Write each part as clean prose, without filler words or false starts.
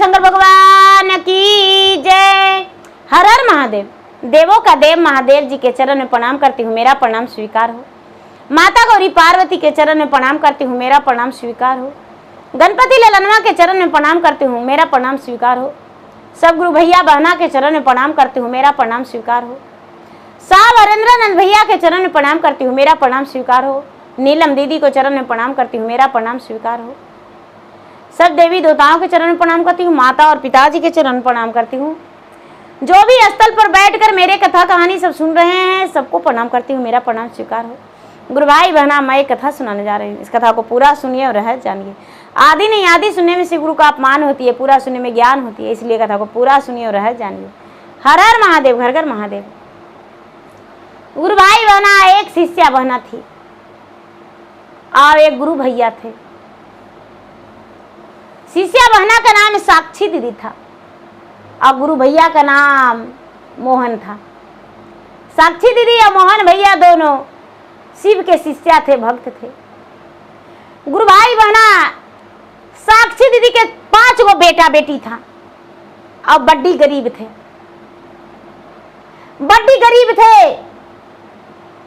शंकर भगवान की जय। हर हर महादेव। देवों का देव महादेव जी के चरण में प्रणाम करती हूँ, मेरा प्रणाम स्वीकार हो। माता गौरी पार्वती के चरण में प्रणाम करती हूँ, मेरा प्रणाम स्वीकार हो। गणपति ललनवा के चरण में प्रणाम करती हूँ, मेरा प्रणाम स्वीकार हो। सब गुरु भैया बहना के चरण में प्रणाम करती हूँ, मेरा प्रणाम स्वीकार हो। सब हरेंद्रानंद भैया के चरण में प्रणाम करती हूँ, मेरा प्रणाम स्वीकार हो। नीलम दीदी को चरण में प्रणाम करती हूँ, मेरा प्रणाम स्वीकार हो। सब देवी देवताओं के चरण में प्रणाम करती हूँ, माता और पिताजी के चरण में प्रणाम करती हूँ। जो भी स्थल पर बैठकर मेरे कथा कहानी सब सुन रहे हैं, सबको प्रणाम करती हूँ, मेरा प्रणाम स्वीकार हो। गुरु भाई बहना, मैं एक कथा सुनाने जा रही हूँ, इस कथा को पूरा सुनिए और रह जानिए। आदि नहीं आदि सुनने में से गुरु का अपमान होती है, पूरा सुनने में ज्ञान होती है, इसलिए कथा को पूरा सुनिए और रह जानिए। हर हर महादेव, घर घर महादेव। गुरु भाई बहना, एक शिष्या बहना थी और एक गुरु भैया थे। शिष्या बहना का नाम साक्षी दीदी था और गुरु भैया का नाम मोहन था। साक्षी दीदी और मोहन भैया दोनों शिव के शिष्या थे, भक्त थे। गुरु भाई बहना, साक्षी दीदी के 5 गो बेटा बेटी था और बड्डी गरीब थे। बड्डी गरीब थे,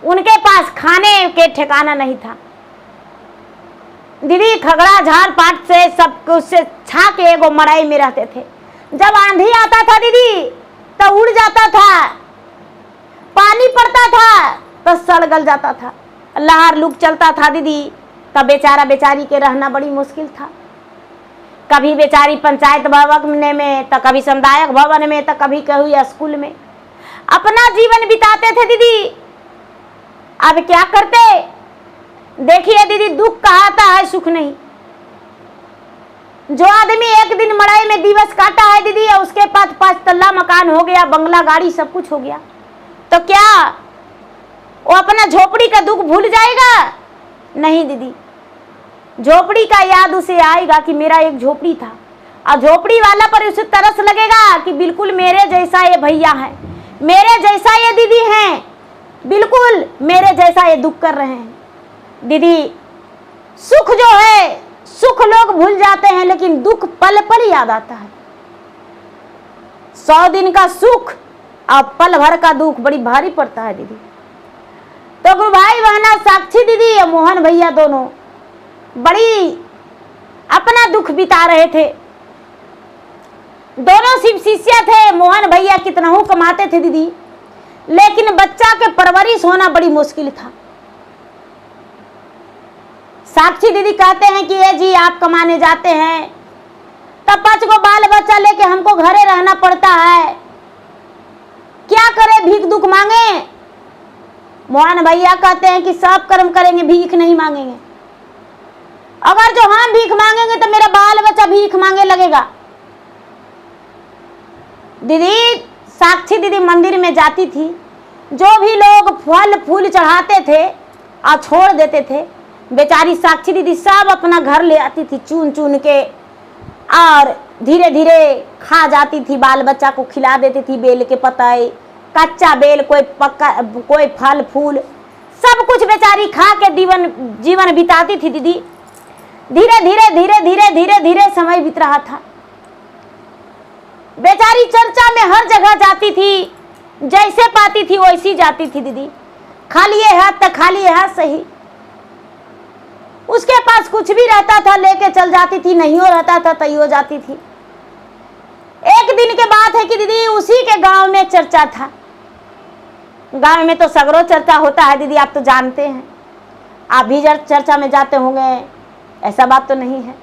उनके पास खाने के ठिकाना नहीं था। दीदी खगड़ा झाड़ पाट से सब कुछ से छा के एगो मड़ई में रहते थे। जब आंधी आता था दीदी तो उड़ जाता था, पानी पड़ता था तो सड़ गल जाता था, लहर लुक चलता था दीदी, तब बेचारा बेचारी के रहना बड़ी मुश्किल था। कभी बेचारी पंचायत भवन में तो कभी समुदायक भवन में तो कभी कहीं स्कूल में अपना जीवन बिताते थे दीदी। अब क्या करते, देखिए दीदी, दुख कहाता है, सुख नहीं। जो आदमी एक दिन मड़ई में दिवस काटा है दीदी और उसके पास 5 तल्ला मकान हो गया, बंगला गाड़ी सब कुछ हो गया, तो क्या वो अपना झोपड़ी का दुख भूल जाएगा? नहीं दीदी, झोपड़ी का याद उसे आएगा कि मेरा एक झोपड़ी था, और झोपड़ी वाला पर उसे तरस लगेगा कि बिल्कुल मेरे जैसा ये भैया है, मेरे जैसा ये दीदी हैं, बिल्कुल मेरे जैसा ये दुख कर रहे हैं। दीदी, सुख जो है, सुख लोग भूल जाते हैं, लेकिन दुख पल पल याद आता है। 100 दिन का सुख और पल भर का दुख बड़ी भारी पड़ता है दीदी। तो गुरु भाई बहना, साक्षी दीदी और मोहन भैया दोनों बड़ी अपना दुख बिता रहे थे। दोनों शिव शिष्य थे। मोहन भैया कितना ही कमाते थे दीदी, लेकिन बच्चा के परवरिश होना बड़ी मुश्किल था। साक्षी दीदी कहते हैं कि ये जी आप कमाने जाते हैं तब 5 गो बाल बच्चा लेके हमको घरे रहना पड़ता है, क्या करे, भीख दुख मांगे? मोहन भैया कहते हैं कि सब कर्म करेंगे, भीख नहीं मांगेंगे। अगर जो हम भीख मांगेंगे तो मेरा बाल बच्चा भीख मांगे लगेगा। दीदी, साक्षी दीदी मंदिर में जाती थी, जो भी लोग फल फूल चढ़ाते थे और छोड़ देते थे, बेचारी साक्षी दीदी सब अपना घर ले आती थी चुन चुन के, और धीरे धीरे खा जाती थी, बाल बच्चा को खिला देती थी। बेल के पत्ते, कच्चा बेल, कोई पक्का, कोई फल फूल, सब कुछ बेचारी खा के जीवन बिताती थी दीदी। धीरे धीरे धीरे धीरे धीरे धीरे समय बीत रहा था। बेचारी चर्चा में हर जगह जाती थी, जैसे पाती थी वैसी जाती थी दीदी। खाली हाथ तो खाली हाथ सही, उसके पास कुछ भी रहता था लेके चल जाती थी, नहीं हो रहता था तई हो जाती थी। एक दिन के बात है कि दीदी उसी के गांव में चर्चा था। गांव में तो सगरों चर्चा होता है दीदी, आप तो जानते हैं, आप भी चर्चा में जाते होंगे, ऐसा बात तो नहीं है।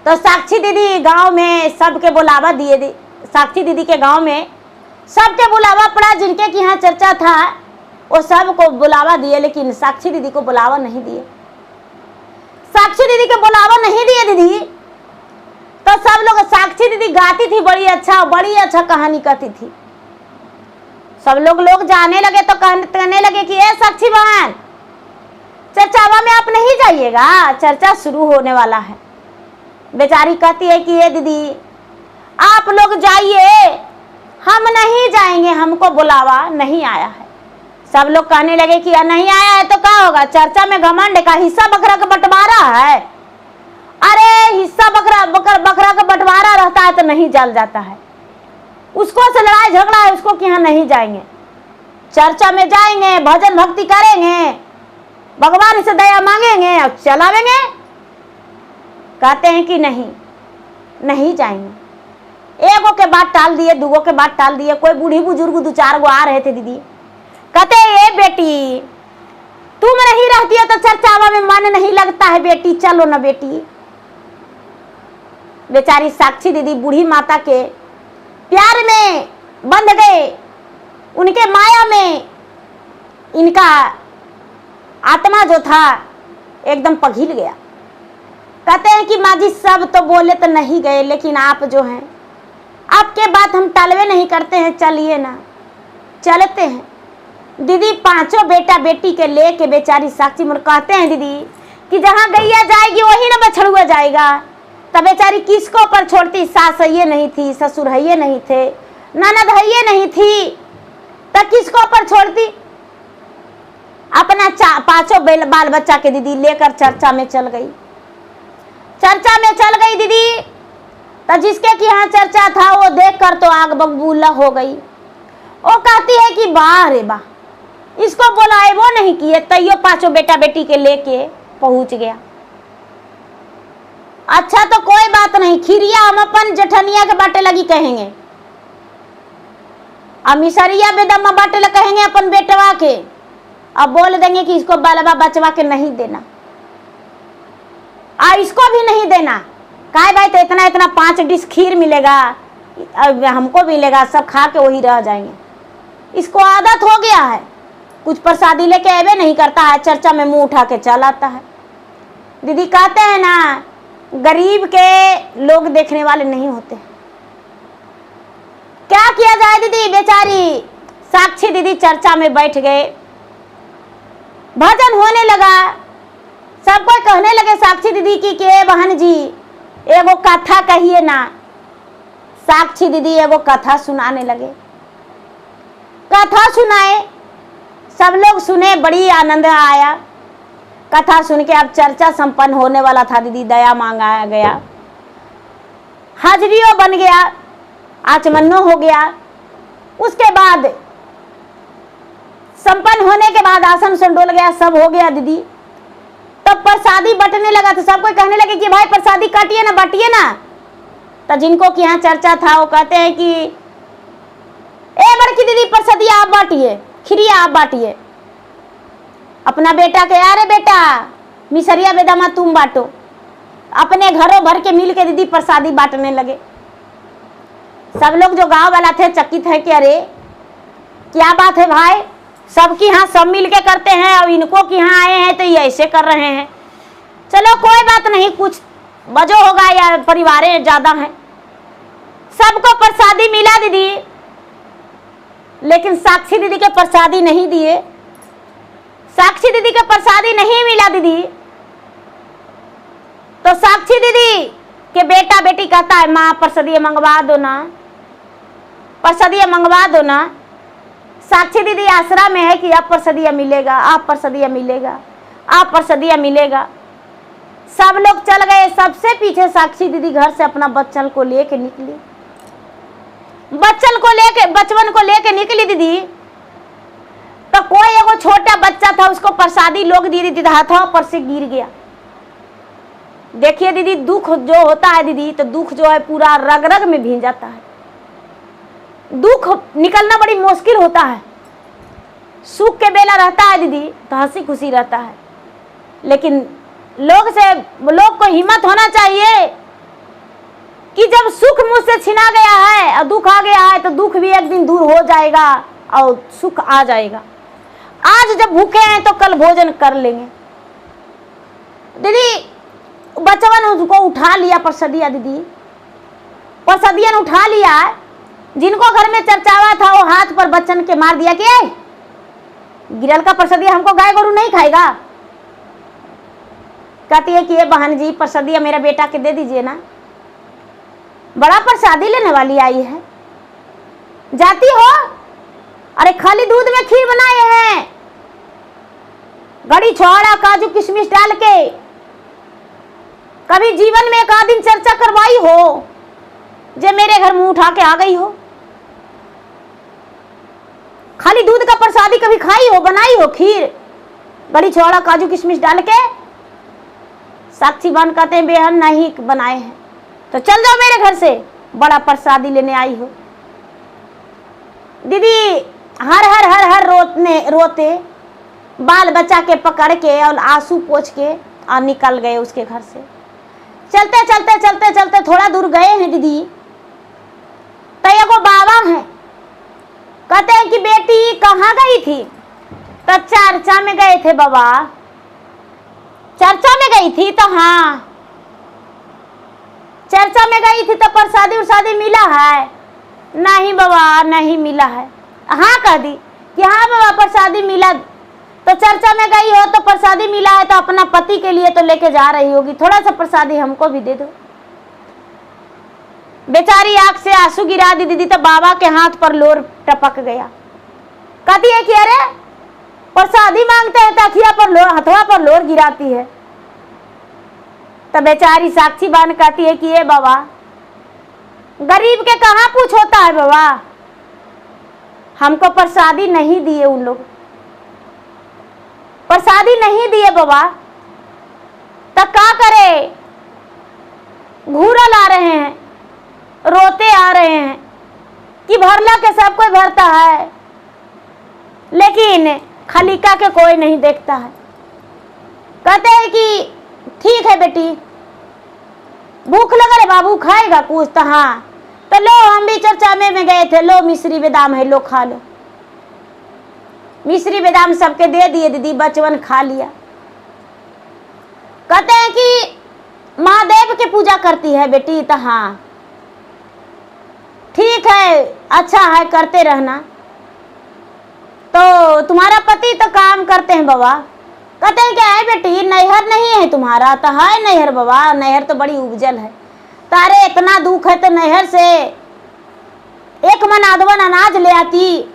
तो साक्षी दीदी गांव में सबके बुलावा दिए। साक्षी दीदी के गांव में सबके बुलावा पड़ा, जिनके कि यहाँ चर्चा था वो सबको बुलावा दिए, लेकिन साक्षी दीदी को बुलावा नहीं दिए। साक्षी दीदी को बुलावा नहीं दिए दीदी, तो सब लोग, साक्षी दीदी गाती थी बड़ी अच्छा कहानी कहती थी। सब लोग जाने लगे तो कहने लगे कि ए साक्षी बहन, चर्चावा में आप नहीं जाइएगा, चर्चा शुरू होने वाला है। बेचारी कहती है कि ये दीदी आप लोग जाइए, हम नहीं जाएंगे, हमको बुलावा नहीं आया है। सब लोग कहने लगे कि नहीं आया है तो क्या होगा, चर्चा में घमंड का, हिस्सा बकरा का बंटवारा है। अरे हिस्सा बकरा का बंटवारा तो नहीं जल जाता है। उसको से लड़ाई झगड़ा है, उसको कि यहाँ नहीं जाएंगे, चर्चा में जाएंगे, भजन भक्ति करेंगे, भगवान से दया मांगेंगे और चलावेंगे। कहते हैं कि नहीं जाएंगे। एगो के बात टाल दिए, दूगो के बात टाल दिए। कोई बूढ़ी बुजुर्ग 2-4 गो आ रहे थे दीदी, कहते ये बेटी तुम नहीं रहती है तो चर्चा में मन नहीं लगता है बेटी, चलो ना बेटी। बेचारी साक्षी दीदी बूढ़ी माता के प्यार में बंध गए, उनके माया में इनका आत्मा जो था एकदम पिघल गया। कहते हैं कि माँ जी सब तो बोले तो नहीं गए, लेकिन आप जो हैं आपके बात हम टालवे नहीं करते हैं, चलिए ना, चलते हैं। दीदी 5 बेटा बेटी के लेके बेचारी साक्षी मोर कहते हैं दीदी कि जहाँ गैया जाएगी वही ना बछड़ुआ जाएगा। तब बेचारी किसको पर छोड़ती, सास ये नहीं थी, ससुर ये नहीं थे, ननद ये नहीं थी, तब किसको पर छोड़ती। अपना 5 बाल बच्चा के दीदी लेकर चर्चा में चल गई। चर्चा में चल गई दीदी, तो जिसके कि यहाँ चर्चा था वो देखकर तो आग बबूला हो गई। वो कहती है कि वाह रे वाह, इसको बुलाए वो नहीं किए, तैयो 5 बेटा बेटी के लेके पहुंच गया। अच्छा तो कोई बात नहीं, खीरिया हम अपन जेठनिया के बाटे लगी कहेंगे, अब मिसरिया बेदम्मा बाटे लग कहेंगे अपन बेटवा के। अब बोल देंगे कि इसको बालबा बचवा के नहीं देना, इसको भी नहीं देना। काहे भाई, तो इतना 5 डिश खीर मिलेगा, हमको मिलेगा, सब खा के वही रह जाएंगे। इसको आदत हो गया है, कुछ प्रसादी लेके आवे नहीं करता है, चर्चा में मुंह उठा के चल आता है। दीदी कहते हैं ना, गरीब के लोग देखने वाले नहीं होते। क्या किया जाए दीदी, बेचारी साक्षी दीदी चर्चा में बैठ गए, भजन होने लगा, सब कोई कहने लगे साक्षी दीदी की के बहन जी एगो कथा कहिए ना। साक्षी दीदी एगो कथा सुनाने लगे, कथा सुनाए, सब लोग सुने, बड़ी आनंद आया। कथा सुन के अब चर्चा संपन्न होने वाला था दीदी, दया मांगा गया, हाजरियों बन गया, आचमनो हो गया। उसके बाद संपन्न होने के बाद आसन संडोल गया, सब हो गया दीदी। तब प्रसादी बंटने लगा तो सब कोई कहने लगे कि भाई प्रसादी काटिए ना, बांटिए ना। तो जिनको कि यहाँ चर्चा था वो कहते हैं कि ए बड़की दीदी प्रसादी आप बांटिए, खिरिया आप बांटिए। अपना बेटा के, अरे बेटा मिसरिया बेदमा तुम बांटो। अपने घरों भर के मिल के दीदी प्रसादी बांटने लगे। सब लोग जो गांव वाला थे चकित है कि अरे क्या बात है भाई, सबकी यहाँ सब मिल के करते हैं और इनको कि यहाँ आए हैं तो ये ऐसे कर रहे हैं। चलो कोई बात नहीं, कुछ वजह होगा या परिवारें ज्यादा हैं। सबको प्रसादी मिला दीदी, लेकिन साक्षी दीदी के प्रसादी नहीं दिए। साक्षी दीदी के प्रसादी नहीं मिला दीदी। तो साक्षी दीदी के बेटा बेटी कहता है माँ प्रसादी मंगवा दो ना, प्रसादी मंगवा दो ना। साक्षी दीदी आसरा में है कि आप प्रसादिया मिलेगा, आप प्रसादिया मिलेगा, आप प्रसादिया मिलेगा। सब लोग चल गए, सबसे पीछे साक्षी दीदी घर से अपना बच्चन को लेके निकली, बचपन को लेके निकली दीदी। तो कोई एगो छोटा बच्चा था, उसको प्रसादी लोग दीदी दीदी हाथों पर से गिर गया। देखिए दीदी, दुख जो होता है दीदी, तो दुख जो है पूरा रग रग में भींग जाता है। दुख निकलना बड़ी मुश्किल होता है। सुख के बेला रहता है दीदी तो हंसी खुशी रहता है, लेकिन लोग को हिम्मत होना चाहिए कि जब सुख मुझसे छिना गया है और दुख आ गया है तो दुख भी एक दिन दूर हो जाएगा और सुख आ जाएगा। आज जब भूखे हैं तो कल भोजन कर लेंगे। दीदी बचवन उसको उठा लिया, प्रसादिया दीदी प्रसादिया ने उठा लिया। जिनको घर में चर्चावा था वो हाथ पर बच्चन के मार दिया कि गिरल का प्रसादिया हमको गाय गोरू नहीं खाएगा। कहती है कि ये बहन जी प्रसादिया मेरा बेटा के दे दीजिए ना, बड़ा प्रसादी लेने वाली आई है। जाती हो, अरे खाली दूध में खीर बनाए हैं, गड़ी छोड़ा काजू किशमिश डाल के। कभी जीवन में एक आध दिन चर्चा करवाई हो, जे मेरे घर मुंह उठा के आ गई हो। खाली दूध का प्रसादी कभी खाई हो, बनाई हो खीर, बड़ी छोड़ा काजू किशमिश डाल के? साक्षी बहन कहते हैं बेहन नहीं बनाए हैं। तो चल जाओ मेरे घर से, बड़ा प्रसादी लेने आई हो। दीदी हर हर हर हर रोते बाल बच्चा के पकड़ के और आंसू पोंछ के और निकल गए उसके घर से। चलते चलते चलते चलते थोड़ा दूर गए हैं दीदी, तो एगो बाबा है, कहते हैं कि बेटी कहाँ गई थी? तो चर्चा में गए थे बाबा। चर्चा में गई थी? तो हाँ चर्चा में गई थी। तो प्रसादी उरसादी मिला है? नहीं बाबा नहीं मिला है। हाँ कह दी कि हाँ बाबा प्रसादी मिला। तो चर्चा में गई हो तो प्रसादी मिला है, तो अपना पति के लिए तो लेके जा रही होगी, थोड़ा सा प्रसादी हमको भी दे दो। बेचारी आंख से आंसू गिरा दी दीदी। तो बाबा के हाथ पर लोर टपक गया। कहती है कि अरे प्रसादी मांगते हैं तो अखिया पर लोर, हथवा पर लोर गिराती है। तो बेचारी साक्षी बहन कहती है कि ये बाबा गरीब के कहाँ कुछ होता है बाबा, हमको प्रसादी नहीं दिए, उन लोग प्रसादी नहीं दिए बाबा। तो क्या करे, घूरल आ रहे हैं, रोते आ रहे हैं कि भरला के सब कोई भरता है, लेकिन खलीका के कोई नहीं देखता है। कहते हैं कि ठीक है बेटी, भूख लगा रे बाबू, खाएगा कुछ? तो हाँ। तो लो हम भी चर्चा में गए थे, लो मिश्री बादाम है, लो खा लो। मिश्री बादाम सबके दे दिए दीदी, बचवन खा लिया। कहते हैं कि महादेव की पूजा करती है बेटी? तो हाँ ठीक है, अच्छा है, करते रहना। तो तुम्हारा पति तो काम करते हैं बाबा? कहते हैं क्या है बेटी, नैहर नहीं है तुम्हारा? तो है नैहर बाबा, नैहर तो बड़ी उपजल है। तारे इतना दुख है तो नैहर से एक मन आधवन अनाज ले आती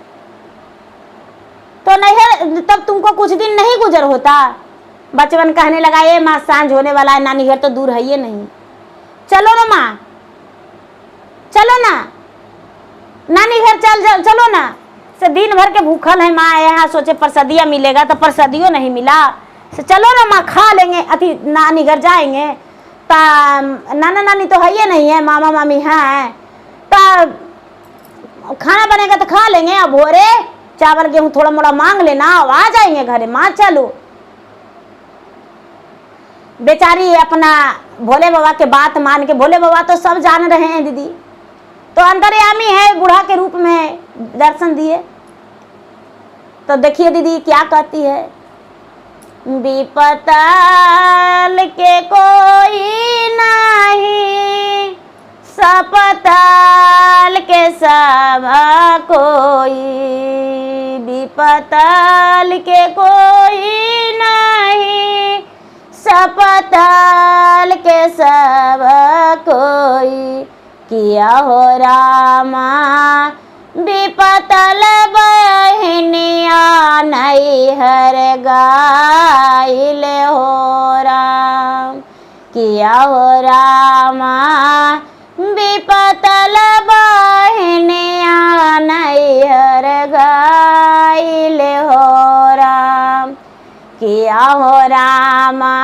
तो नैहर, तब तुमको कुछ दिन नहीं गुजर होता। बचवन कहने लगा ये माँ सांझ होने वाला है, नानी घर तो दूर है ये नहीं, चलो ना माँ, चलो ना नानी घर चलो ना। से दिन भर के भूखल है माँ, यहाँ सोचे प्रसादिया मिलेगा तो प्रसादियों नहीं मिला। से चलो ना माँ खा लेंगे, अति नानी घर जाएंगे। नाना नानी तो है ये नहीं है, मामा मामी हैं, तो खाना बनेगा तो खा लेंगे। अब भोरे चावल गेहूं थोड़ा मोड़ा मांग लेना, आ जाएंगे घरे माँ। चलो बेचारी अपना भोले बाबा के बात मान के, भोले बाबा तो सब जान रहे हैं दीदी, तो अंतर्यामी है, बूढ़ा के रूप में दर्शन दिए। तो देखिए दीदी क्या कहती है, विपताल के कोई नहीं, सपताल के सब कोई, विपताल के कोई नहीं, सपताल के सब कोई। किया हो रामा विपतल बहनिया, नैहर गाइल हो राम। किया हो रामा विपतल बहनिया, नैहर गाइल हो राम। किया हो रामा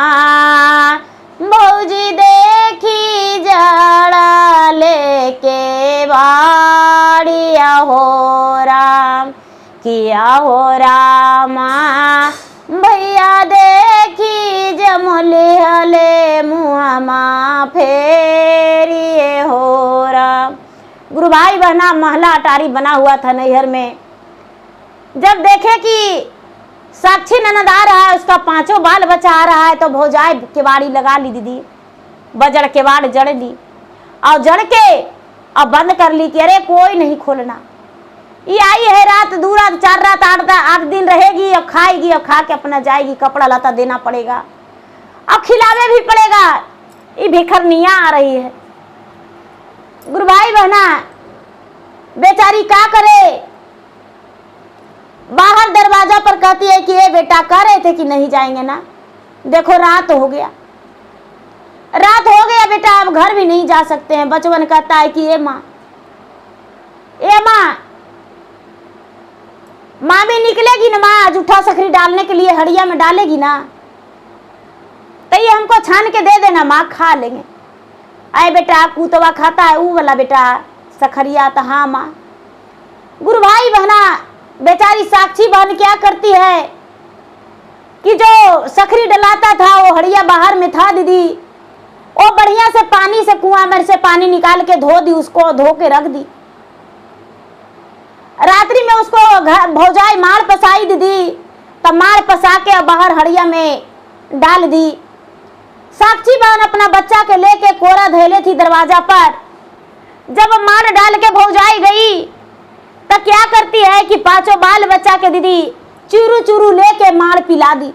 भौजी देखी जड़ा लेके बाड़िया हो राम। किया हो रामा भैया देखी जमुली हले मुँह फेरिए हो राम। गुरु भाई बहना महला अटारी बना हुआ था नैहर में। जब देखे कि साक्षी ननद आ रहा है, उसका 5 बाल बच्चा आ रहा है, तो भौजाई केवाड़ी लगा ली दीदी, बजड़ केवाड़ जड़ ली और जड़ के और बंद कर ली कि अरे कोई नहीं खोलना। ये आई है रात 2 रात 4 रात 8 दिन रहेगी और खाएगी और खा के अपना जाएगी। कपड़ा लता देना पड़ेगा और खिलावे भी पड़ेगा। ये भिखरनिया आ रही है। गुरु भाई बहना बेचारी क्या करे, बाहर दरवाजा पर कहती है कि ये बेटा कह रहे थे कि नहीं जाएंगे ना, देखो रात हो गया। रात हो गया बेटा, अब घर भी नहीं जा सकते हैं। बचवन कहता है कि ए माँ माँ भी निकलेगी ना माँ, जूठा सखरी डालने के लिए हड़िया में डालेगी ना, तो ये हमको छान के दे देना माँ, खा लेंगे। आए बेटा कुतवा खाता है वो वाला बेटा सखरिया, तो हाँ माँ। गुरु भाई बहना बेचारी साक्षी बहन क्या करती है कि जो सखरी डलाता था वो हड़िया बाहर में था दीदी, वो बढ़िया से पानी से कुआं में से पानी निकाल के धो दी, उसको धो के रख दी। रात्रि में उसको भौजाई मार पसाई दीदी, तब मार पसा के बाहर हड़िया में डाल दी। साक्षी बहन अपना बच्चा के लेके कोरा धैले थी दरवाजा पर। जब मार डाल के भौजाई गई तो क्या करती है कि पांचों बाल बच्चा के दीदी चूरू चूरू लेके मार पिला दी,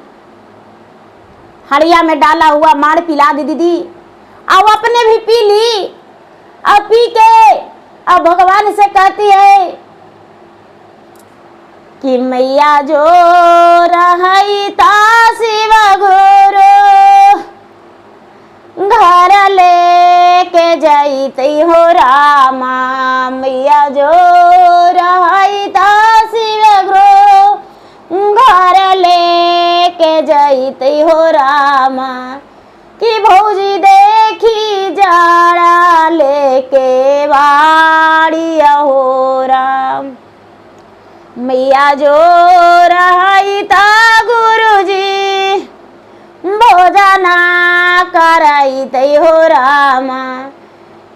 हड़िया में डाला हुआ मार पिला दी दीदी। अब अपने भी पी ली, अब पी के अब भगवान से कहती है कि मैया जो रही ता शिव गुरु घर लेके जैती हो रामा, मैया जो रही ता शिव गुरु घर लेके जैती हो रामा, कि भौजी देखी जाड़ा लेके वाड़ी हो राम, मैया जो रही ता गुरुजी भोजना कराई हो रामा,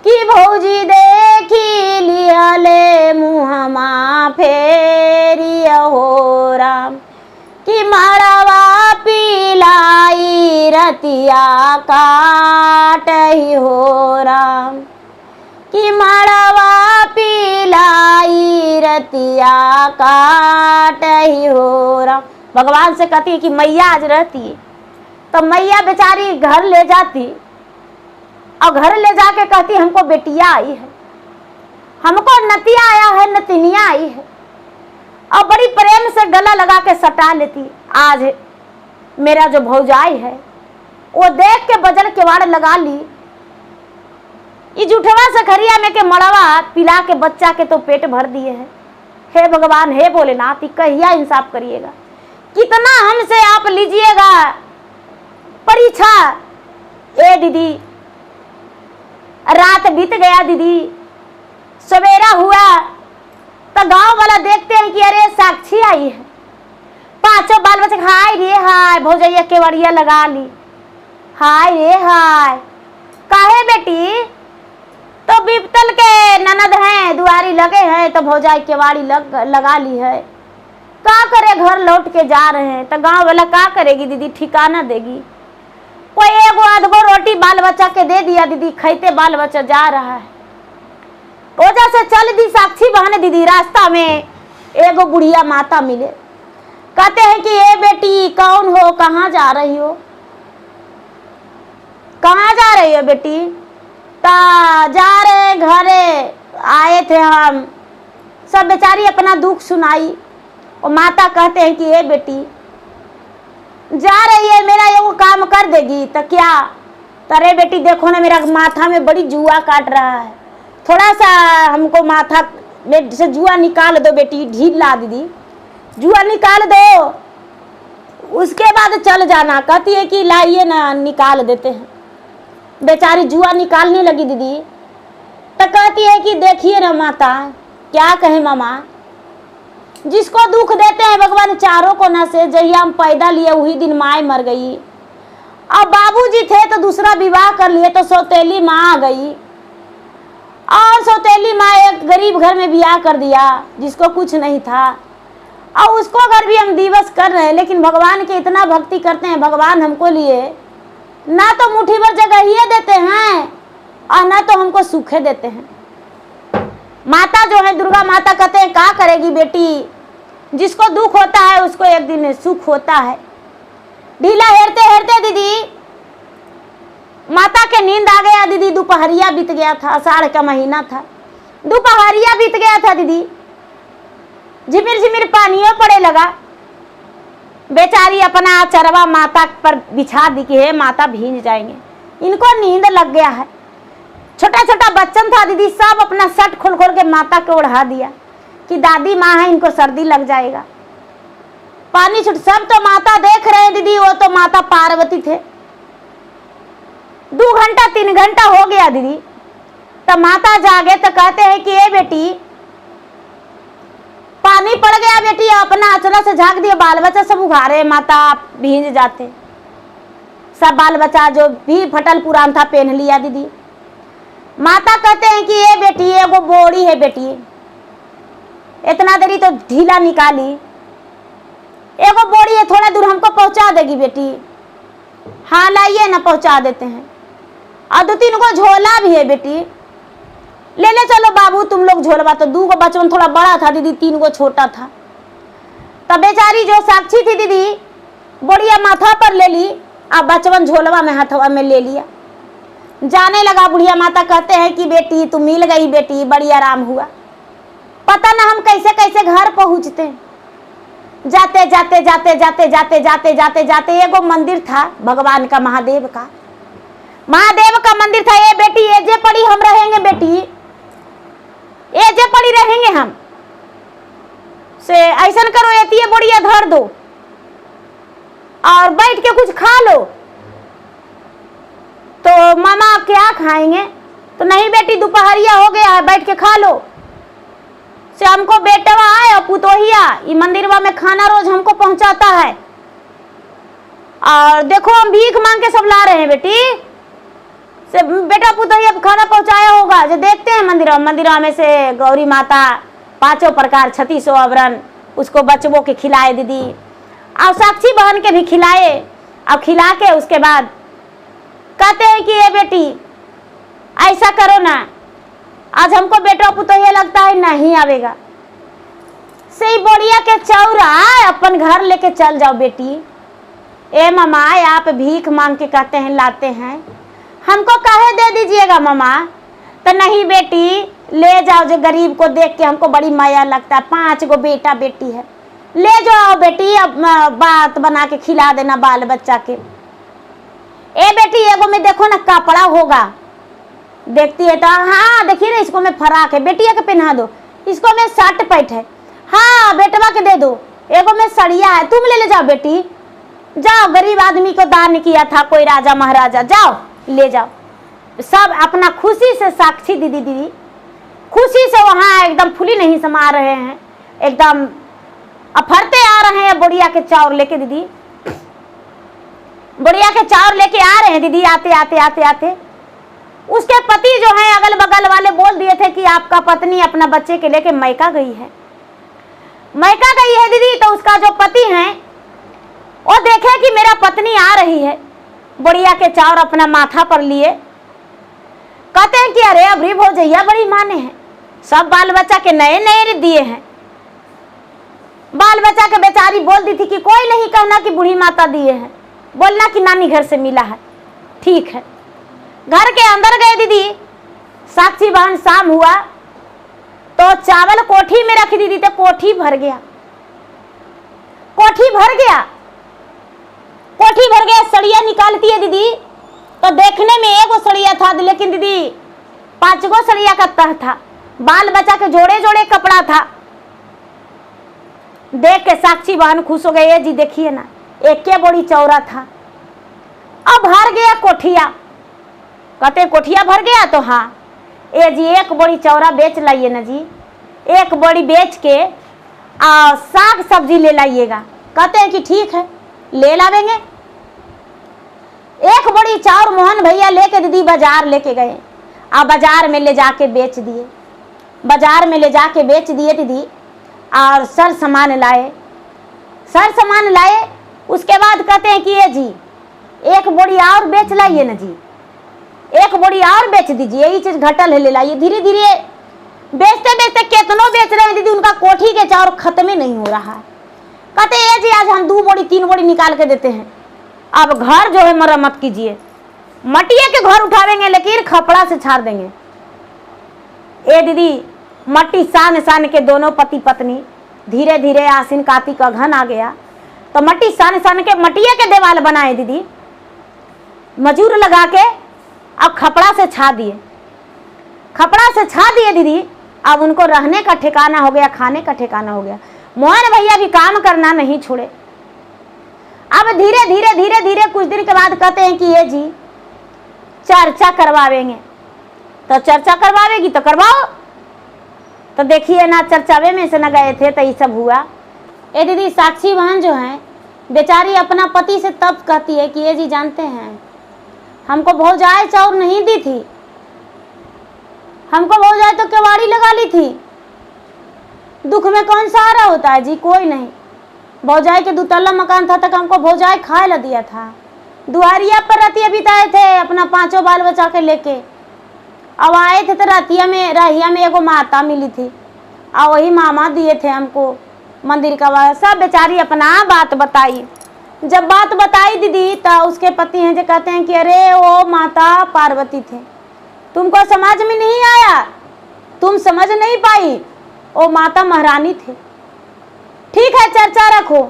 कि भौजी देखी लिया ले मुहमा फेरी हो राम, कि मड़वा पिलाई रतिया काट ही हो राम, कि मड़वा पिलाई रतिया काट ही हो राम। भगवान से कहती है कि मैया आज रहती है, तो मैया बेचारी घर ले जाती और घर ले जाके कहती हमको बेटिया आई है, हमको नतिया आया है, नतिनिया आई है, और बड़ी प्रेम से गला लगा के सटा लेती। आज मेरा जो भौजाई है वो देख के बजन केवाड़ लगा ली, ये जूठवा सखरिया में के मड़वा पिला के बच्चा के तो पेट भर दिए है। हे भगवान, हे भोलेनाथ, कहिया इंसाफ करिएगा, कितना हमसे आप लीजिएगा परीक्षा। ए दीदी रात बीत गया दीदी, सवेरा हुआ तो गांव वाला देखते हैं कि अरे साक्षी आई है, पांचों बाल बच्चे हाय रे हाय, भौजैया केवड़िया लगा ली, हाय रे हाय। काहे बेटी, तो बिपतल के ननद हैं, दुआरी लगे हैं, तो भौजाई केवाड़ी लगा ली है। का करे, घर लौट के जा रहे हैं, तो गांव वाला का करेगी दीदी, ठिकाना देगी। कोई एगो आधगो रोटी बाल बच्चा के दे दिया दीदी, खाइते बाल बच्चा जा रहा है। वजह से चल दी साक्षी बहन दीदी, रास्ता में एगो बुढ़िया माता मिले, कहते हैं कि ए बेटी कौन हो, कहाँ जा रही हो, कहाँ जा रही हो बेटी। ता जा रहे घरे आए थे हम, सब बेचारी अपना दुख सुनाई। और माता कहते हैं कि ए बेटी जा रही है, मेरा ये वो काम कर देगी तो क्या। अरे बेटी देखो ना, मेरा माथा में बड़ी जुआ काट रहा है, थोड़ा सा हमको माथा में से जुआ निकाल दो बेटी, ढील ला दीदी, जुआ निकाल दो, उसके बाद चल जाना। कहती है कि लाइए ना, निकाल देते हैं। बेचारी जुआ निकालने लगी दीदी, तो कहती है कि देखिए ना माता, क्या कहे मामा, जिसको दुख देते हैं भगवान चारों को न से। जहिया हम पैदा लिए वही दिन माँ मर गई, अब बाबूजी थे तो दूसरा विवाह कर लिए, तो सौतेली माँ आ गई, और सौतेली माँ एक गरीब घर में ब्याह कर दिया जिसको कुछ नहीं था, और उसको घर भी हम दिवस कर रहे हैं। लेकिन भगवान के इतना भक्ति करते हैं, भगवान हमको लिए ना तो मुट्ठी भर जगह ही देते हैं और ना तो हमको सूखे देते हैं। माता जो है दुर्गा माता कहते हैं क्या करेगी बेटी, जिसको दुख होता है उसको एक दिन सुख होता है। ढीला हेरते हेरते दीदी माता के नींद आ गया दीदी, दोपहरिया बीत गया था, आषाढ़ का महीना था, दोपहरिया बीत गया था दीदी, झिमिर झिमिर पानियों पड़े लगा। बेचारी अपना चरवा माता पर बिछा दी कि हे माता भींज जाएंगे। इनको नींद लग गया है। छोटा छोटा बच्चन था दीदी, सब अपना शर्ट खोल खोल के माता को ओढ़ा दिया कि दादी माँ है, इनको सर्दी लग जाएगा। पानी छूट, सब तो माता देख रहे हैं दीदी, वो तो माता पार्वती थे। 2 घंटा 3 घंटा हो गया दीदी, तब माता जागे तो कहते हैं कि ए बेटी, पानी पड़ गया बेटी, अपना अचरा से झाँक दिए, बाल बच्चा सब उघारे, माता आप भींज जाते। सब बाल बच्चा जो भी फटल पुरान था पहन लिया दीदी। माता कहते हैं कि ये बेटी, एगो बोरी है बेटी, इतना देरी तो ढीला निकाली, एगो बोरी है, थोड़ा दूर हमको पहुंचा देगी बेटी? हाँ लाइए ना, पहुंचा देते हैं। और 2-3 गो झोला भी है बेटी, ले ले चलो बाबू तुम लोग झोलवा। तो 2 गो बचपन थोड़ा बड़ा था दीदी, 3 गो छोटा था। तब बेचारी जो साक्षी थी दीदी, बोरिया माथा पर ले ली, अब बचपन झोलवा में हाथवा में ले लिया। जाने लगा। बुढ़िया माता कहते हैं कि बेटी तू मिल गई बेटी, बड़ी आराम हुआ। पता ना हम कैसे कैसे घर पहुंचते। जाते जाते जाते जाते जाते जाते जाते जाते एगो मंदिर था भगवान का, महादेव का। महादेव का मंदिर था। ये बेटी एजे पड़ी हम रहेंगे बेटी, एजे पड़ी रहेंगे हम से, ऐसा करो ये बोरिया धर दो और बैठ के कुछ खा लो। तो मामा क्या खाएंगे? तो नहीं बेटी दोपहरिया हो गया है, बैठ के खा लो। से हमको बेटवा है और पुतोहिया ये मंदिरवा में खाना रोज हमको पहुंचाता है, और देखो हम भीख मांग के सब ला रहे हैं बेटी। से बेटा पुतोहिया खाना पहुंचाया होगा, जो देखते हैं मंदिरवा में से गौरी माता 5 प्रकार 36 आवरण उसको बच्चों के खिलाए दीदी, और साक्षी बहन के भी खिलाए। अब खिला के उसके बाद कहते हैं कि ये बेटी ऐसा करो ना, आज हमको बेटा पुतोहिया लगता है नहीं आवेगा, से बोरिया के चौरा अपन घर लेके चल जाओ बेटी। ए मामा आप भीख मांग के कहते हैं लाते हैं, हमको काहे दे दीजिएगा मामा? तो नहीं बेटी ले जाओ, जो गरीब को देख के हमको बड़ी माया लगता है, 5 गो बेटा बेटी है, ले जाओ बेटी, अब बात बना के खिला देना बाल बच्चा के। ए बेटी एगो में देखो ना कपड़ा होगा, देखती है तो हाँ देखिए ना, इसको में फराक है बेटिया के पहना दो, इसको में शर्ट पैंट है, हाँ बेटवा के दे दो, एगो में सड़िया है, तुम ले जाओ बेटी, जाओ गरीब आदमी को दान किया था कोई राजा महाराजा, जाओ ले जाओ। सब अपना खुशी से साक्षी दीदी खुशी से वहाँ एकदम फुली नहीं समा रहे हैं, एकदम अफरते आ रहे हैं बोरिया के चाउर लेके दीदी, बोरिया के चाउर लेके आ रहे हैं दीदी। आते आते आते आते उसके पति जो है अगल बगल वाले बोल दिए थे कि आपका पत्नी अपना बच्चे के लेके मैका गई है, मैका गई है दीदी। तो उसका जो पति है वो देखे कि मेरा पत्नी आ रही है, बोरिया के चाउर अपना माथा पर लिए, कहते हैं कि अरे अबरी भौजैया बड़ी माने हैं, सब बाल बच्चा के नए नए दिए हैं। बाल बच्चा के बेचारी बोल दी थी कि कोई नहीं कहना कि बूढ़ी माता दिए हैं, बोलना कि नानी घर से मिला है, ठीक है। घर के अंदर गए दीदी, साक्षी बहन, शाम हुआ तो चावल कोठी में रख दी थी, तो कोठी भर गया, कोठी भर गया, कोठी भर गया। सड़िया निकालती है दीदी, तो देखने में एगो सड़िया था, लेकिन दीदी 5 गो सड़िया का तह था, बाल बच्चा के जोड़े जोड़े कपड़ा था। देख के साक्षी बहन खुश हो गए, जी देखिए ना, एक के बोरी चौरा था, अब भर गया कोठिया। कहते कोठिया भर गया? तो हाँ ए जी 1 बोरी चौरा बेच लाइए ना जी, 1 बोरी बेच के साग सब्जी ले लाइएगा। कहते हैं कि ठीक है ले लावेंगे। 1 बोरी चाउर मोहन भैया लेके दीदी बाजार लेके गए, और बाजार में ले जाके बेच दिए, बाजार में ले जाके बेच दिए दीदी। और सर सामान लाए, सर सामान लाए। उसके बाद कहते हैं कि ये जी 1 बोरी और बेच लाइए ना जी, 1 बोरी और बेच दीजिए, यही चीज घटल है ले लाइए। धीरे धीरे बेचते बेचते कितनों बेच रहे हैं दीदी, उनका कोठी के चाउर खत्म ही नहीं हो रहा है। कहते हैं जी आज हम 2 बोरी 3 बोरी निकाल के देते हैं, अब घर जो है मरम्मत कीजिए, मटिया के घर उठावेंगे लेकिन खपड़ा से छाड़ देंगे। ए दीदी मट्टी सान सान के दोनों पति पत्नी, धीरे धीरे आसिन कार्तिक का घन आ गया तो मट्टी सान सान के मटिया के देवाल बनाए दीदी, मजूर लगा के अब खपड़ा से छा दिए, खपड़ा से छा दिए दीदी। अब उनको रहने का ठिकाना हो गया, खाने का ठिकाना हो गया। मोहन भैया भी काम करना नहीं छोड़े। अब धीरे धीरे धीरे धीरे कुछ दिन के बाद कहते हैं कि ये जी चर्चा करवावेंगे। तो चर्चा करवावेगी तो करवाओ। तो देखिए ना, चर्चावे में से न गए थे तो ये सब हुआ। ये दीदी साक्षी बहन जो है बेचारी अपना पति से तब कहती है कि ये जी जानते हैं हमको भौजाई चाउर नहीं दी थी, हमको भौजाई तो केवाड़ी लगा ली थी। दुख में कौन सहारा होता है जी? कोई नहीं। भौजाई के दुतल्ला मकान था तक हमको भौजाई खाए ला दिया था। दुआरिया पर रतिया बिताए थे अपना 5 बाल बचा के लेके। अब आए थे तो रतिया में एगो माता मिली थी और वही मामा दिए थे हमको मंदिर का। सब बेचारी अपना बात बताई। जब बात बताई दीदी तो उसके पति हैं जो कहते हैं कि अरे वो माता पार्वती थे, तुमको समझ में नहीं आया, तुम समझ नहीं पाई, वो माता महारानी थे। ठीक है चर्चा रखो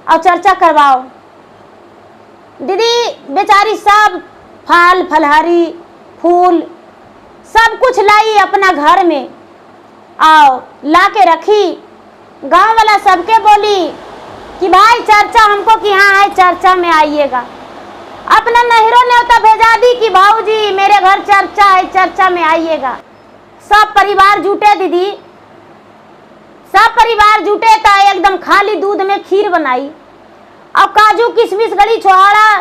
और चर्चा करवाओ। दीदी बेचारी सब फल फलहारी फूल सब कुछ लाई अपना घर में और ला के रखी। गांव वाला सबके बोली कि भाई चर्चा हमको कि हाँ है, चर्चा में आइएगा। अपना नहरों न्योता भेजा दी कि भाऊजी मेरे घर चर्चा है, चर्चा में आइएगा। सब परिवार जुटे दीदी, सब परिवार जुटे तो एकदम खाली दूध में खीर बनाई और काजू किशमिश गली छोहाड़ा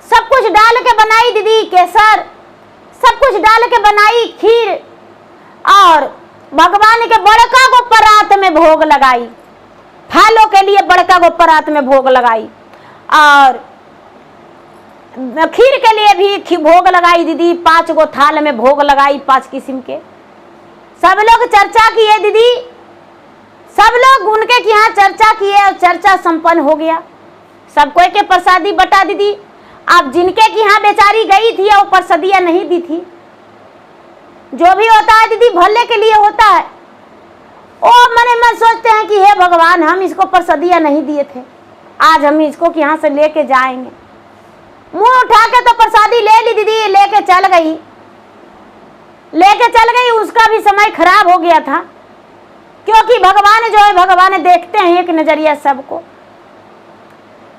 सब कुछ डाल के बनाई दीदी, केसर सब कुछ डाल के बनाई खीर। और भगवान के बड़का गो परात में भोग लगाई, फलों के लिए बड़का गो परात में भोग लगाई और खीर के लिए भी भोग लगाई दीदी। 5 गो थाल में भोग लगाई 5 किस्म के। सब लोग चर्चा किए दीदी, सब लोग उनके के यहाँ चर्चा किए और चर्चा संपन्न हो गया। सब कोई के प्रसादी बटा दीदी। अब जिनके के यहाँ बेचारी गई थी वो प्रसादियाँ नहीं दी थी। जो भी होता है दीदी भले के लिए होता है। ओ मने मन सोचते हैं कि हे भगवान हम इसको प्रसादियाँ नहीं दिए थे, आज हम इसको यहाँ से लेके जाएंगे। मुंह उठा के तो प्रसादी ले ली दीदी, लेके चल गई। उसका भी समय खराब हो गया था क्योंकि भगवान जो है भगवान देखते हैं एक नजरिया सबको।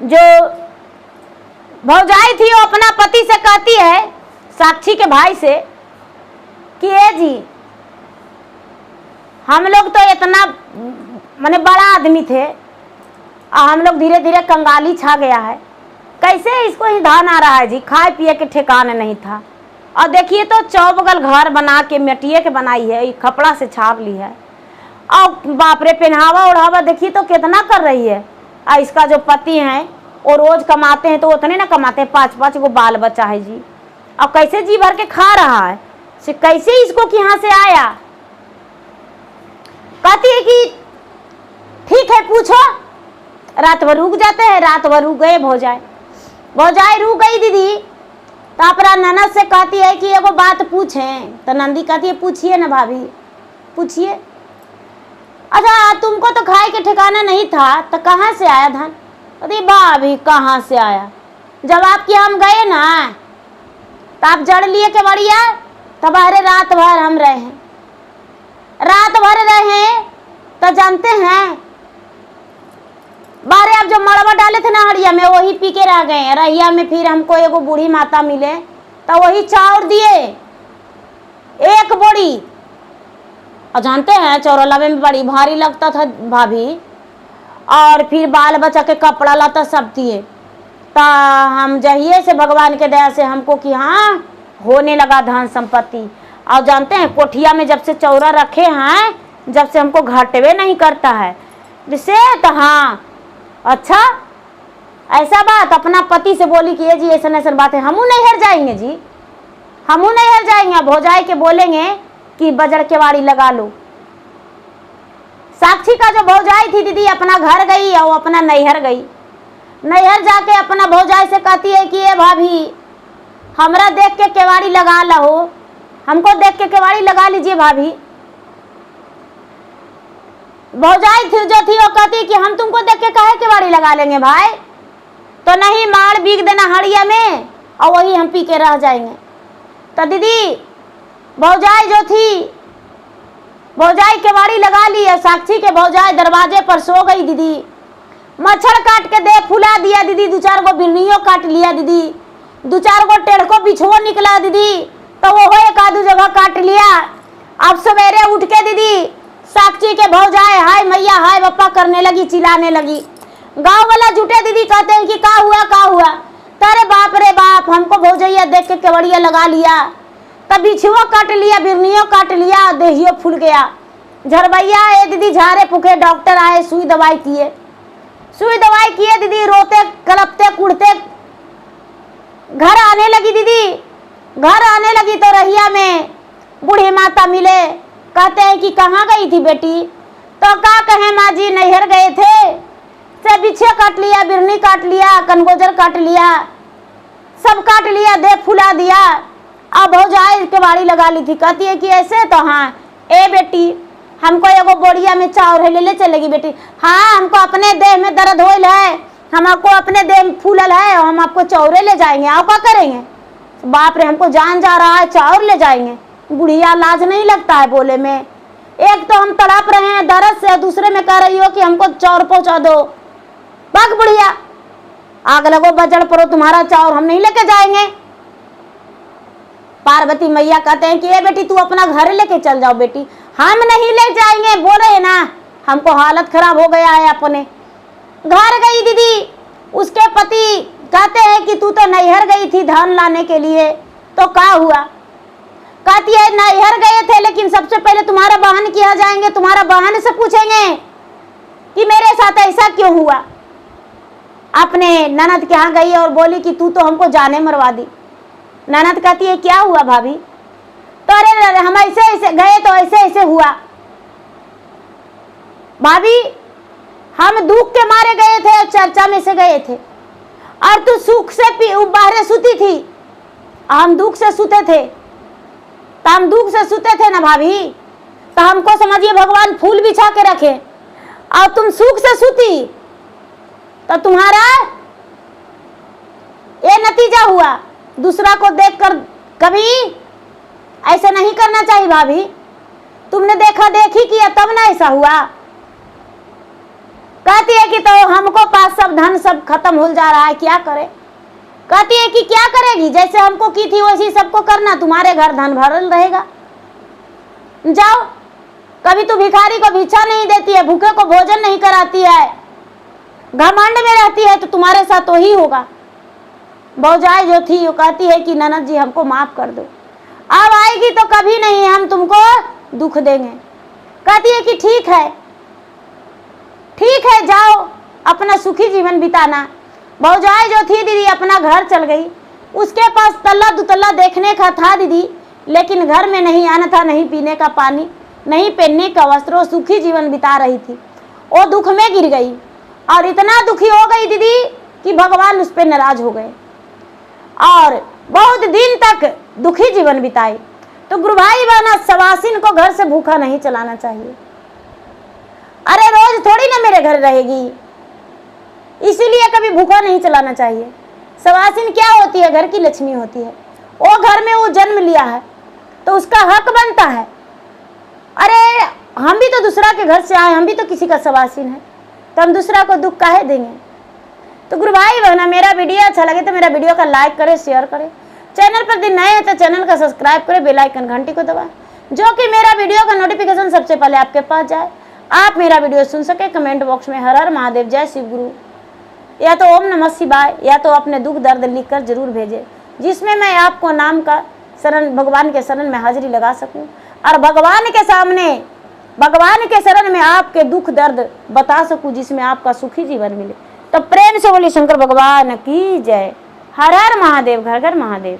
जो भौजाई थी वो अपना पति से कहती है साक्षी के भाई से कि ये जी हम लोग तो इतना माने बड़ा आदमी थे और हम लोग धीरे धीरे कंगाली छा गया है, कैसे इसको ही धान आ रहा है जी, खाए पिए के ठिकाने नहीं था। और देखिए तो चौबगल घर बना के मिट्टिए के बनाई है, कपड़ा से छाप ली है और बाप रे पहनावा ओढ़ावा देखिए तो कितना कर रही है। और इसका जो पति है वो रोज कमाते हैं तो उतने ना कमाते हैं, 5-5 गो बाल बच्चा है जी। अब कैसे जी भर के खा रहा है, से कैसे इसको यहाँ से आया। कहती है कि ठीक है पूछो। रात भर रुक जाते हैं, रात भर रुक गए भौजाई रुक गई दीदी। तो अपना ननद से कहती है कि एगो बात पूछें। तो नंदी कहती है पूछिए ना भाभी पूछिए। अच्छा तुमको तो खाए के ठिकाना नहीं था तो कहाँ से आया धन? अरे भाभी कहाँ से आया, जब आपके हम गए ना तो आप जड़ लिए के बढ़िया। तब अरे रात भर हम रहे, तो जानते हैं बारे आप जो मड़वा डाले थे ना हड़िया में वही पी के रह गए। रहिया में फिर हमको एगो बूढ़ी माता मिले तो वही चाउर दिए 1 बोरी। और जानते हैं चौरला में बड़ी भारी लगता था भाभी, और फिर बाल बच्चा के कपड़ा लाता सब दिए। तो हम जहिए से भगवान के दया से हमको कि हाँ होने लगा धन संपत्ति। और जानते हैं कोठिया में जब से चौरा रखे हैं जब से हमको घटवे नहीं करता है जिससे। तो हाँ अच्छा ऐसा बात अपना पति से बोली कि ये जी ऐसा ऐसा बात है, हमू नहीं हर जाएंगे जी, हमू नहीं हर जाएंगे। भौजाई के बोलेंगे कि बजड़ केवाड़ी लगा लो। साक्षी का जो भौजाई थी दीदी अपना घर गई और अपना नैहर गई। नैहर जाके अपना भौजाई से कहती है कि ये भाभी हमरा देख के केवाड़ी लगा लो, हमको देख के केवाड़ी लगा लीजिए भाभी। भौजाई थी जो थी वो कहती कि हम तुमको देख के काहे केवाड़ी लगा लेंगे भाई, तो नहीं मार बीग देना हड़िया में और वही हम पी के रह जाएंगे। तो दीदी भौजाई जो थी, भौजाई केवाड़ी लगा ली है, साक्षी के भौजाई दरवाजे पर सो गई दीदी। मच्छर काट के देह फुला दिया दीदी, 2-4 गो बिल्लियों काट लिया दीदी, 2-4 गो टेढ़को बिछुआ निकला दीदी, तो वो एक आधू जगह काट लिया। अब सवेरे उठ के दीदी साक्षी के भौजाई हाय मैया हाय बप्पा करने लगी, चिल्लाने लगी। गांव वाला जुटे दीदी, कहते हैं कि का हुआ? अरे बाप रे बाप, हमको भौजैया देख के केवड़िया लगा लिया, तब बिछुआ काट लिया, बिरनियों काट लिया, देहियो फूल गया। झरबैया ए दीदी झारे फूके, डॉक्टर आए, सुई दवाई किए दीदी, रोते कलपते कुड़ते घर आने लगी दीदी। घर आने लगी तो रहिया में बूढ़ी माता मिले, कहते हैं कि कहाँ गई थी बेटी? तो का कहे माँ जी, नैहर गए थे, से बिछे काट लिया, बिरनी काट लिया, कनगोजर काट लिया, सब काट लिया, देह फुला दिया। अब भौजाई केवाड़ी लगा ली थी, कहती है कि ऐसे तो हाँ ए बेटी हमको एगो बोरिया में चाउर है, ले चलेगी बेटी? हाँ हमको अपने देह में दर्द होल है, हमको अपने देह में फूलल है, हम आपको चाउरे ले जाएंगे, आप क्या करेंगे? बाप रे हमको जान जा रहा है, चाउर ले जाएंगे। बुढ़िया लाज नहीं लगता है बोले में? एक तो हम तड़प रहे हैं दर्द से, दूसरे में कह रही हो कि हमको चाउर पहुंचा दो। भाग बुढ़िया, आग लगो बजड़ पड़ो, तुम्हारा चाउर हम नहीं लेके जाएंगे। पार्वती मैया कहते हैं कि ए बेटी तू अपना घर लेके चल जाओ बेटी, हम नहीं ले जाएंगे, बोल रहे ना हमको हालत खराब हो गया है। अपने घर गई दीदी, उसके पति कहते हैं कि तू तो नैहर गई थी धान लाने के लिए, तो क्या हुआ? कहती है नैहर गए थे, लेकिन सबसे पहले तुम्हारा बहन किया जाएंगे, तुम्हारा बहन से पूछेंगे कि मेरे साथ ऐसा क्यों हुआ। अपने ननद के यहाँ गई और बोली कि तू तो हमको जाने मरवा दी। ननद कहती है क्या हुआ भाभी? तो अरे हम ऐसे गए तो ऐसे हुआ भाभी, हम दुख के मारे गए थे, चर्चा में से गए थे, और तू सुख से बाहर सुती थी, हम दुख से सुते थे, तो हम दुख से सुते थे ना भाभी, तो हमको समझिए भगवान फूल बिछा के रखे, और तुम सुख से सुती, तो तुम्हारा ये नतीजा हुआ। दूसरा को देखकर कभी ऐसा नहीं करना चाहिए भाभी, तुमने देखा देखी किया तब ना ऐसा हुआ। कहती है कि तो हमको पास सब धन सब खत्म हो जा रहा है, क्या करे? कहती है कि क्या करेगी, जैसे हमको की थी वैसी सबको करना, तुम्हारे घर धन भरल रहेगा। जाओ, कभी तो भिखारी को भिक्षा नहीं देती है, भूखे को भोजन नहीं कराती है, घमंड में रहती है, तो तुम्हारे साथ तो ही होगा। भौजाई जो थी वो कहती है कि ननद जी हमको माफ कर दो, अब आएगी तो कभी नहीं हम तुमको दुख देंगे। कहती है कि ठीक है जाओ अपना सुखी जीवन बिताना। भौजाई जो थी दीदी अपना घर चल गई, उसके पास तल्ला दुतल्ला देखने का था दीदी, लेकिन घर में नहीं आना था, नहीं पीने का पानी, नहीं पहनने का वस्त्र, सुखी जीवन बिता रही थी। वो दुख में गिर गई और इतना दुखी हो गई दीदी कि भगवान उस पर नाराज हो गए और बहुत दिन तक दुखी जीवन बिताई। तो गुरु भाई बहना, सवासिन को घर से भूखा नहीं चलाना चाहिए। अरे रोज थोड़ी ना मेरे घर रहेगी, इसीलिए कभी भूखा नहीं चलाना चाहिए। सवासिन क्या होती है? घर की लक्ष्मी होती है। वो घर में वो जन्म लिया है तो उसका हक बनता है। अरे हम भी तो दूसरा के घर से आए, हम भी तो किसी का सवासिन है, तो हम दूसरा को दुख काहे देंगे? तो गुरु भाई बहना, मेरा वीडियो अच्छा लगे तो मेरा वीडियो का लाइक करें, शेयर करें। चैनल पर दिन नए हैं तो चैनल का सब्सक्राइब करें, बेल आइकन घंटी को दबाएं, जो कि मेरा वीडियो का नोटिफिकेशन सबसे पहले आपके पास जाए, आप मेरा वीडियो सुन सके। कमेंट बॉक्स में हर हर महादेव, जय शिव गुरु, या तो ओम नमः शिवाय, या तो अपने दुख दर्द लिखकर जरूर भेजें, जिसमें मैं आपको नाम का शरण, भगवान के शरण में हाजिरी लगा सकूं और भगवान के सामने, भगवान के शरण में आपके दुख दर्द बता सकूं, जिसमें आपका सुखी जीवन मिले। तो प्रेम से बोली शंकर भगवान की जय। हर हर महादेव, घर घर महादेव।